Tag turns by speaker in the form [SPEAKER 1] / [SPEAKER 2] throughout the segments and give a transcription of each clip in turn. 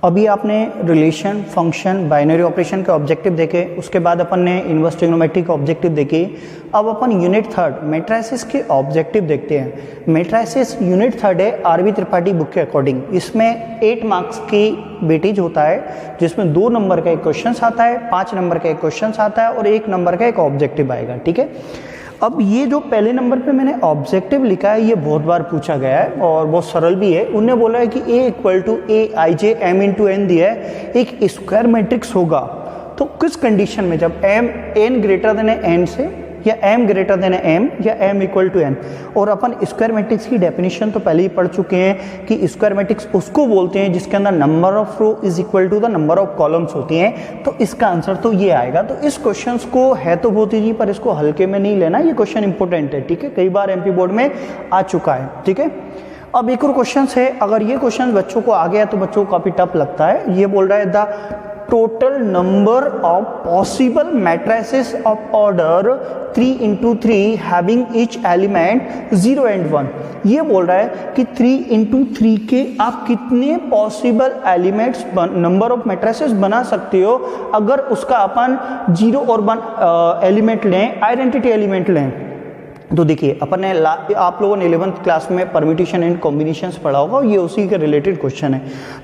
[SPEAKER 1] अभी आपने relation, function, binary operation के ऑब्जेक्टिव देखे, उसके बाद अपन ने इनवर्स ट्रिग्नोमेट्री के ऑब्जेक्टिव देखे। अब अपन यूनिट थर्ड मैट्रिसेस के ऑब्जेक्टिव देखते हैं। मैट्रिसेस यूनिट थर्ड है आरबी त्रिपाठी बुक के अकॉर्डिंग। इसमें 8 मार्क्स की वेटेज होता है, जिसमें 2 नंबर का एक क्वेश्चन आता है, 5 नंबर का एक क्वेश्चन आता है और 1 नंबर का एक ऑब्जेक्टिव आएगा। ठीक है, अब ये जो पहले नंबर पे मैंने ऑब्जेक्टिव लिखा है ये बहुत बार पूछा गया है और बहुत सरल भी है। उन्होंने बोला है कि A equal to AIJ_M × N दिया है, एक स्क्वायर मैट्रिक्स होगा तो किस कंडीशन में, जब N ग्रेटर देन है N से, या M ग्रेटर देन है M, या M इक्वल टू N। और अपन स्क्वायर मैट्रिक्स की डेफिनेशन तो पहले ही पढ़ चुके हैं कि स्क्वायर मैट्रिक्स उसको बोलते हैं जिसके अंदर number of row is equal to the number of columns होती हैं। तो इसका आंसर तो ये आएगा। तो इस क्वेश्चन को है तो बहुत ईजी, पर इसको हल्के में नहीं लेना, ये क्वेश्चन इंपॉर्टेंट है। ठीक है, कई बार MP बोर्ड में आ चुका है। ठीक है, अब एक और क्वेश्चन है, अगर ये क्वेश्चन बच्चों को आ गया तो बच्चों को काफी टफ लगता है। ये बोल रहा है the total number of possible matrices of order 3 × 3 having each element 0 and 1। ये बोल रहा है कि 3 × 3 के आप कितने possible elements number of matrices बना सकते हो अगर उसका अपन 0 और 1 एलिमेंट लें, आइडेंटिटी एलिमेंट लें। तो देखिए अपन ने आप लोगों ने 11th क्लास में परम्यूटेशन एंड कॉम्बिनेशंस पढ़ा होगा, ये उसी के रिलेटेड क्वेश्चन है।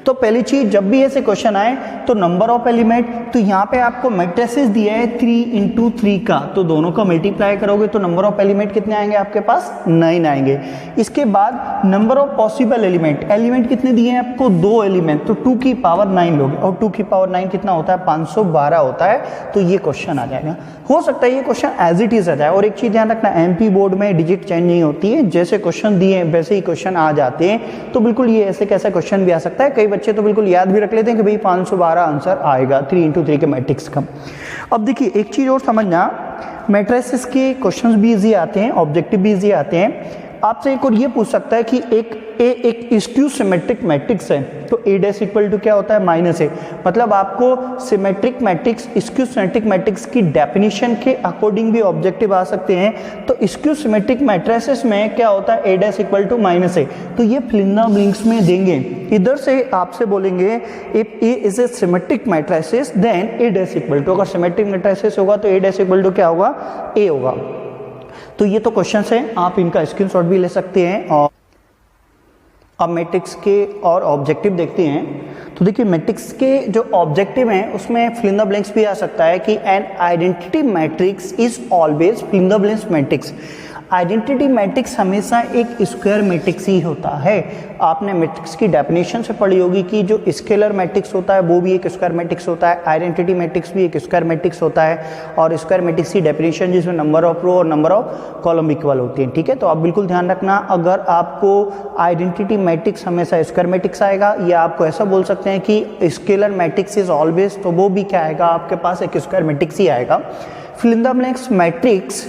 [SPEAKER 1] तो पहली चीज, जब भी ऐसे क्वेश्चन आए तो नंबर ऑफ एलिमेंट, तो यहाँ पे आपको मैट्रिसेस दिया है 3 × 3 का, तो दोनों का मल्टीप्लाई करोगे तो नंबर ऑफ एलिमेंट कितने आएंगे आपके पास, 9 आएंगे। इसके बाद नंबर ऑफ पॉसिबल एलिमेंट कितने दिए हैं आपको, 2 एलिमेंट, तो 2 की पावर 9 लोगे, और 2 की पावर 9 कितना होता है, 512 होता है। तो ये क्वेश्चन आ जाएगा। हो सकता है ये क्वेश्चन एज इट इज आ जाए। और एक चीज ध्यान रखना, MP बोर्ड में डिजिट चेंज नहीं होती है, जैसे क्वेश्चन दिए हैं वैसे ही क्वेश्चन आ जाते हैं। तो बिल्कुल ये ऐसे कैसा क्वेश्चन भी आ सकता है। कई बच्चे तो बिल्कुल याद भी रख लेते हैं कि भाई 512 आंसर आएगा 3 × 3 के मैट्रिक्स का। अब देखिए एक चीज और समझना, मैट्रिसेस के क्वेश्चंस भी इजी आते हैं, ऑब्जेक्टिव भी इजी आते हैं। आपसे एक और ये पूछ सकता है कि एक स्क्यू सिमेट्रिक मैट्रिक्स है, तो A' इक्वल टू क्या होता है, -A। मतलब आपको symmetric matrix, skew symmetric matrix की डेफिनेशन के अकॉर्डिंग भी ऑब्जेक्टिव आ सकते हैं। तो स्क्यू सिमेट्रिक मैट्रिसेस में क्या होता है, A' इक्वल टू -A। तो ये फिल इन द ब्लैंक्स में देंगे। इधर से आपसे बोलेंगे if A is a symmetric matrices then A' equal to, अगर सिमेट्रिक मैट्रिसेस होगा तो A' इक्वल टू क्या होगा, A होगा। तो ये तो क्वेश्चन है, आप इनका स्क्रीनशॉट भी ले सकते हैं। और अब मैट्रिक्स के और ऑब्जेक्टिव देखते हैं। तो देखिए मैट्रिक्स के जो ऑब्जेक्टिव हैं उसमें फिल इन द ब्लैंक्स भी आ सकता है कि an identity matrix is always fill in the blanks matrix. Identity matrix हमेशा एक स्क्वायर मैट्रिक्स ही होता है। आपने मैट्रिक्स की डेफिनेशन से पढ़ी होगी कि जो स्केलर मैट्रिक्स होता है वो भी एक स्क्वायर मैट्रिक्स होता है, आइडेंटिटी मैट्रिक्स भी एक स्क्वायर मैट्रिक्स होता है। और स्क्वायर मैट्रिक्स की डेफिनेशन जिसमें नंबर ऑफ रो और नंबर ऑफ कॉलम इक्वल होती है। ठीक है, तो आप बिल्कुल ध्यान रखना, अगर आपको आइडेंटिटी मैट्रिक्स हमेशा स्क्वायर मैट्रिक्स आएगा, या आपको ऐसा बोल सकते हैं कि स्केलर मैट्रिक्स इज ऑलवेज, तो वो भी क्या आएगा आपके पास, एक स्क्वायर मैट्रिक्स ही आएगा। Fill in the blanks matrix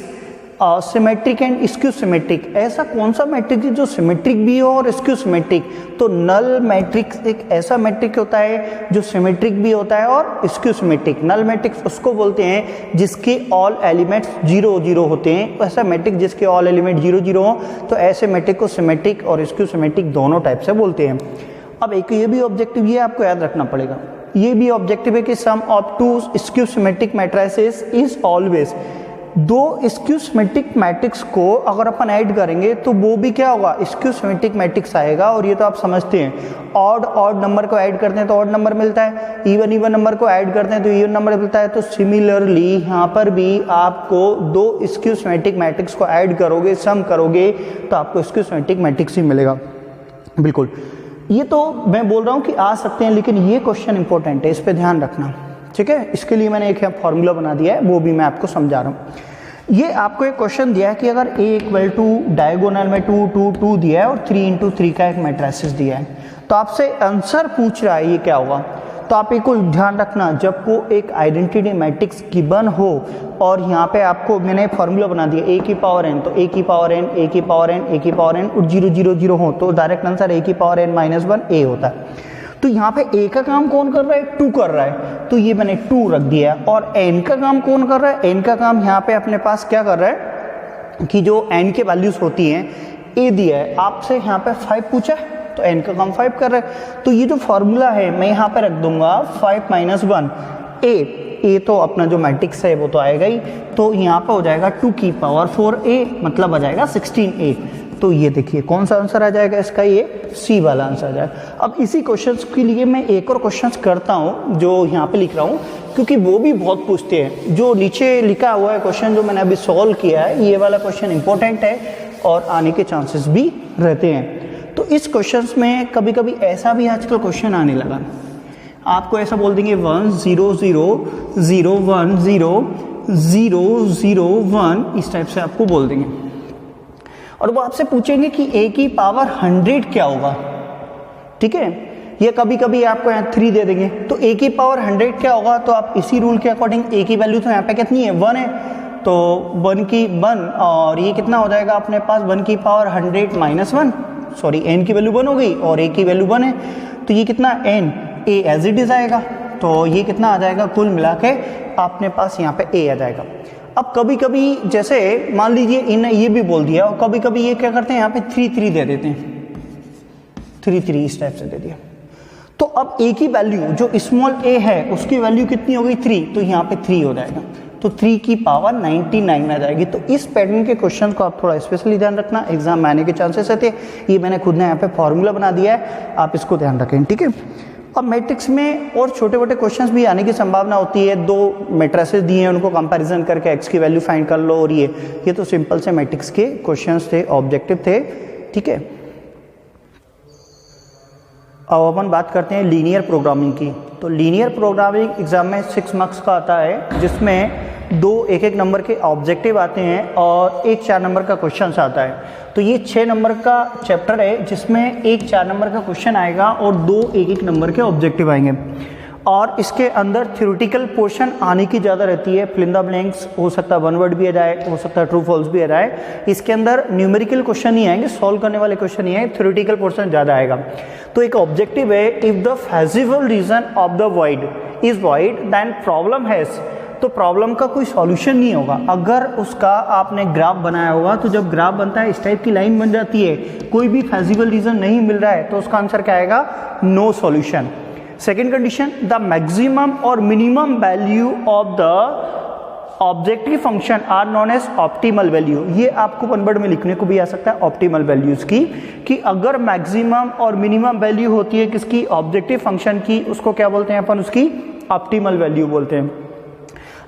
[SPEAKER 1] symmetric and skew symmetric, ऐसा कौन सा मैट्रिक्स है जो सिमेट्रिक भी हो और स्क्यू सिमेट्रिक, तो नल मैट्रिक्स एक ऐसा मैट्रिक होता है जो सिमेट्रिक भी होता है और स्क्यू सिमेट्रिक। नल मैट्रिक्स उसको बोलते हैं जिसके ऑल एलिमेंट्स 0 0 होते हैं। ऐसा मैट्रिक जिसके ऑल एलिमेंट 0 0 हो, तो ऐसे मैट्रिक को सिमेट्रिक और स्क्यू सिमेट्रिक दोनों टाइप से बोलते हैं। अब एक ये भी ऑब्जेक्टिव, ये आपको याद रखना पड़ेगा, ये भी ऑब्जेक्टिव है कि sum of 2 skew symmetric matrices is always. 2 skew symmetric matrix को अगर अपन ऐड करेंगे तो वो भी क्या होगा, स्क्यू सिमेट्रिक मैट्रिक्स आएगा। और ये तो आप समझते हैं, ऑड नंबर को ऐड करते हैं तो ऑड नंबर मिलता है, इवन नंबर को ऐड करते हैं तो इवन नंबर मिलता है। तो सिमिलरली यहाँ पर भी आपको 2 स्क्यू सिमेट्रिक मैट्रिक्स को ऐड करोगे, सम करोगे तो आपको स्क्यू सिमेट्रिक मैट्रिक्स ही मिलेगा। बिल्कुल, ये तो मैं बोल रहा हूँ कि आ सकते हैं, लेकिन ये क्वेश्चन इंपॉर्टेंट है, इस पर ध्यान रखना। ठीक है, इसके लिए मैंने एक फॉर्मूला बना दिया है, वो भी मैं आपको समझा रहा हूँ। ये आपको एक क्वेश्चन दिया है कि अगर A इक्वल टू डायगोनल में 2 2 2 दिया है और 3 × 3 का एक मैट्रिसेस दिया है, तो आपसे आंसर पूछ रहा है ये क्या होगा। तो आप एक को ध्यान रखना, जब को एक आइडेंटिटी मैट्रिक्स गिवन हो और यहाँ पे आपको मैंने फॉर्मूला बना दिया A की पावर n, तो A की पावर n, A की पावर n, A की पावर n और 0 0 0 हो, तो डायरेक्ट आंसर A की पावर n - 1 A होता है। तो यहाँ पे A का काम कौन कर रहा है, 2 कर रहा है, तो ये मैंने 2 रख दिया। और n का काम कौन कर रहा है, n का काम यहाँ पे अपने पास क्या कर रहा है कि जो n की वैल्यूज होती हैं A दिया है, आपसे यहाँ पे 5 पूछा है, तो तो n का काम 5 कर रहा है, तो ये जो फॉर्मूला है मैं यहाँ पे रख दूंगा 5 - 1 a तो अपना जो मैट्रिक्स है वो तो आएगा ही, तो यहाँ पे हो जाएगा 2 की पावर 4a, मतलब आ जाएगा 16a। तो ये देखिए कौन सा आंसर आ जाएगा इसका, ये सी वाला आंसर आ जाएगा। अब इसी क्वेश्चंस के लिए मैं एक और क्वेश्चंस करता हूँ जो यहाँ पे लिख रहा हूँ, क्योंकि वो भी बहुत पूछते हैं। जो नीचे लिखा हुआ है क्वेश्चन जो मैंने अभी सॉल्व किया है, ये वाला क्वेश्चन इंपॉर्टेंट है और आने के चांसेस भी रहते हैं। तो इस क्वेश्चन में कभी कभी ऐसा भी आजकल क्वेश्चन आने लगा, आपको ऐसा बोल देंगे 1 0 0 0 1 0 0 0 1, इस टाइप से आपको बोल देंगे, और वो आपसे पूछेंगे कि a की पावर 100 क्या होगा। ठीक है, ये कभी कभी आपको यहाँ 3 दे देंगे, तो a की पावर 100 क्या होगा, तो आप इसी रूल के अकॉर्डिंग a की वैल्यू तो यहाँ पे कितनी है, 1 है, तो 1 की 1, और ये कितना हो जाएगा अपने पास 1 की पावर 100 - 1, सॉरी n की वैल्यू 1 हो गई और a की वैल्यू 1 है, तो ये कितना n, a as it is आएगा, तो ये कितना आ जाएगा, कुल मिला के अपने पास यहाँ पे a आ जाएगा। अब कभी कभी जैसे मान लीजिए इन ये भी बोल दिया, और कभी कभी ये क्या करते हैं यहाँ पे 3 3 दे देते हैं, 3 3 इस टाइप से दे दिया, तो अब a की वैल्यू जो स्मॉल a है उसकी वैल्यू कितनी हो गई 3, तो यहाँ पे 3 हो जाएगा, तो 3 की पावर 99 आ जाएगी। तो इस पैटर्न के क्वेश्चन को आप थोड़ा स्पेशली ध्यान रखना, एग्जाम में आने के चांसेस रहते हैं। ये मैंने खुद ने यहाँ पे फॉर्मूला बना दिया है, आप इसको ध्यान रखें। ठीक है, अब मैट्रिक्स में और छोटे मोटे क्वेश्चंस भी आने की संभावना होती है। 2 मैट्रिसेस दिए हैं, उनको कंपैरिजन करके x की वैल्यू फाइंड कर लो, और ये तो सिंपल से मैट्रिक्स के क्वेश्चंस थे, ऑब्जेक्टिव थे। ठीक है, अब अपन बात करते हैं लीनियर प्रोग्रामिंग की। तो लीनियर प्रोग्रामिंग एग्जाम में 6 मार्क्स का आता है, जिसमें 2 1 नंबर के ऑब्जेक्टिव आते हैं और 1 4 नंबर का क्वेश्चन आता है। तो ये 6 नंबर का चैप्टर है, जिसमें 1 4 नंबर का क्वेश्चन आएगा और 2 1 नंबर के ऑब्जेक्टिव आएंगे, और इसके अंदर थ्योरेटिकल पोर्शन आने की ज़्यादा रहती है। फिल इन द ब्लैंक्स हो सकता है 1 वर्ड भी आ जाए, हो सकता है ट्रू फॉल्स भी आ जाए। इसके अंदर न्यूमेरिकल क्वेश्चन नहीं आएंगे, सॉल्व करने वाले क्वेश्चन नहीं आएंगे, थ्योरेटिकल पोर्शन ज़्यादा आएगा। तो एक ऑब्जेक्टिव है, if the feasible region of the void is void then problem has, तो प्रॉब्लम का कोई सॉल्यूशन नहीं होगा। अगर उसका आपने ग्राफ बनाया होगा, तो जब ग्राफ बनता है इस टाइप की लाइन बन जाती है, कोई भी फेजिबल रीजन नहीं मिल रहा है, तो उसका आंसर क्या आएगा, no solution. Second condition, the maximum और minimum value of the objective function are non as optimal value. ये आपको 1 वर्ड में लिखने को भी आ सकता है ऑप्टिमल वैल्यूज की, कि अगर मैक्सिमम और मिनिमम वैल्यू होती है किसकी, ऑब्जेक्टिव फंक्शन की, उसको क्या बोलते हैं अपन, उसकी ऑप्टिमल वैल्यू बोलते हैं।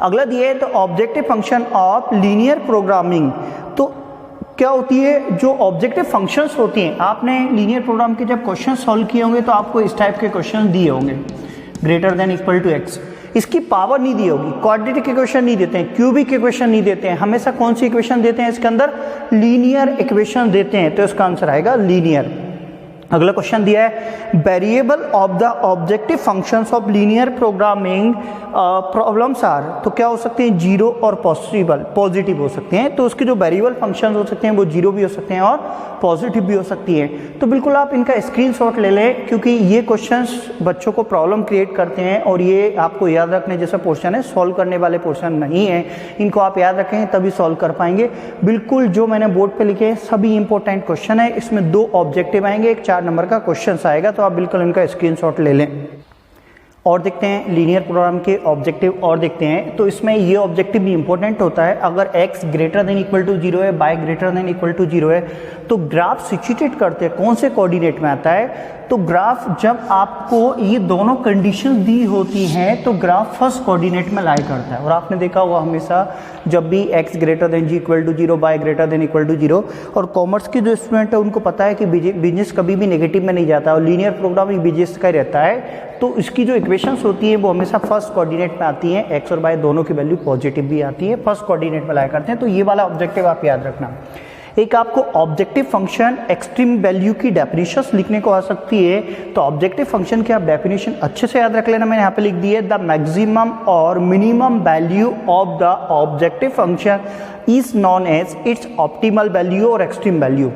[SPEAKER 1] अगला दिया है तो objective function of linear programming. तो क्या होती है, जो ऑब्जेक्टिव फंक्शंस होती हैं, आपने लीनियर प्रोग्राम के जब क्वेश्चन सॉल्व किए होंगे तो आपको इस टाइप के क्वेश्चन दिए होंगे, greater than equal to x, इसकी पावर नहीं दी होगी, क्वाड्रेटिक इक्वेशन नहीं देते हैं, क्यूबिक इक्वेशन नहीं देते हैं, हमेशा कौन सी इक्वेशन देते हैं इसके अंदर, लीनियर इक्वेशन देते हैं, तो इसका आंसर आएगा लीनियर। अगला क्वेश्चन दिया है, variable of the objective functions of linear programming problems are, तो क्या हो सकते हैं, 0 और पॉजिटिव हो सकते हैं। तो उसके जो वेरिएबल फंक्शंस हो सकते हैं वो 0 भी हो सकते हैं और पॉजिटिव भी हो सकती है। तो बिल्कुल आप इनका स्क्रीनशॉट ले लें, क्योंकि ये क्वेश्चंस बच्चों को प्रॉब्लम क्रिएट करते हैं, और ये आपको याद रखने जैसा पोर्शन है, सॉल्व करने वाले पोर्शन नहीं है। इनको आप याद रखें तभी सॉल्व कर पाएंगे। बिल्कुल जो मैंने बोर्ड पे लिखे सभी इंपॉर्टेंट क्वेश्चन है, इसमें 2 ऑब्जेक्टिव आएंगे, 1 4 नंबर का क्वेश्चन आएगा, तो आप बिल्कुल इनका स्क्रीनशॉट ले लें। और देखते हैं लीनियर प्रोग्राम के ऑब्जेक्टिव, और देखते हैं तो इसमें ये ऑब्जेक्टिव भी इंपॉर्टेंट होता है। अगर x greater than equal to 0 है, y greater than equal to 0 है, तो ग्राफ सिचुएटेड करते हैं कौन से कोऑर्डिनेट में आता है। तो ग्राफ जब आपको ये दोनों कंडीशंस दी होती हैं, तो ग्राफ फर्स्ट कोऑर्डिनेट में लाई करता है। और आपने देखा होगा हमेशा जब भी x greater than g equal to 0, y greater than equal to 0, और कॉमर्स के जो स्टूडेंट है उनको पता है कि बिजनेस कभी भी नेगेटिव में नहीं जाता, और लीनियर प्रोग्रामिंग बिजनेस का ही रहता है। तो इसकी जो इक्वेशंस होती है वो हमेशा फर्स्ट कोऑर्डिनेट में आती हैं, x और y दोनों की वैल्यू पॉजिटिव भी आती है, फर्स्ट कोऑर्डिनेट में लाया करते हैं। तो ये वाला ऑब्जेक्टिव आप याद रखना। एक आपको ऑब्जेक्टिव फंक्शन एक्सट्रीम वैल्यू की डेफिनेशन लिखने को आ सकती है, तो ऑब्जेक्टिव फंक्शन की आप डेफिनेशन अच्छे से याद रख लेना। मैंने यहाँ पे लिख दी है, द मैक्सिमम और minimum value of the objective function is known as its optimal value और एक्सट्रीम वैल्यू।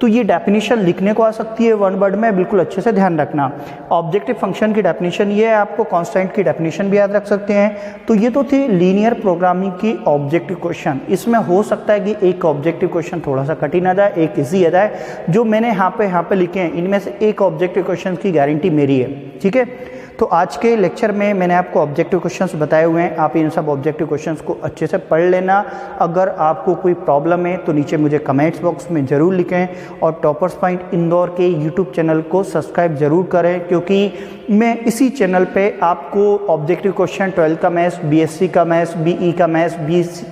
[SPEAKER 1] तो ये डेफिनेशन लिखने को आ सकती है वन वर्ड में, बिल्कुल अच्छे से ध्यान रखना। ऑब्जेक्टिव फंक्शन की डेफिनेशन ये है, आपको कांस्टेंट की डेफिनेशन भी याद रख सकते हैं। तो ये तो थी लीनियर प्रोग्रामिंग की ऑब्जेक्टिव क्वेश्चन। इसमें हो सकता है कि एक ऑब्जेक्टिव क्वेश्चन थोड़ा सा कठिन आ जाए, एक इजी आ जाए। जो मैंने यहाँ पे लिखे हैं इनमें से एक ऑब्जेक्टिव क्वेश्चन की गारंटी मेरी है, ठीक है। तो आज के लेक्चर में मैंने आपको ऑब्जेक्टिव क्वेश्चंस बताए हुए हैं, आप इन सब ऑब्जेक्टिव क्वेश्चंस को अच्छे से पढ़ लेना। अगर आपको कोई प्रॉब्लम है तो नीचे मुझे कमेंट्स बॉक्स में ज़रूर लिखें और टॉपर्स पॉइंट इंदौर के यूट्यूब चैनल को सब्सक्राइब ज़रूर करें, क्योंकि मैं इसी चैनल पे आपको ऑब्जेक्टिव क्वेश्चन 12 का मैथ्स, बीएससी का मैथ्स, बीई का मैथ्स,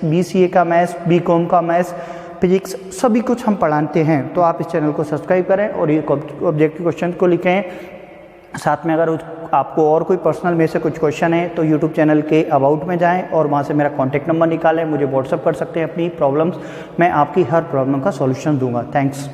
[SPEAKER 1] बीसीए का मैथ्स, बीकॉम का मैथ्स, फिजिक्स सभी कुछ हम पढ़ाते हैं। तो आप इस चैनल को सब्सक्राइब करें और ये ऑब्जेक्टिव क्वेश्चन को लिखें। साथ में अगर आपको और कोई पर्सनल में से कुछ क्वेश्चन है तो यूट्यूब चैनल के अबाउट में जाएं और वहाँ से मेरा कॉन्टैक्ट नंबर निकालें, मुझे व्हाट्सअप कर सकते हैं अपनी प्रॉब्लम्स। मैं आपकी हर प्रॉब्लम का सॉल्यूशन दूंगा। थैंक्स।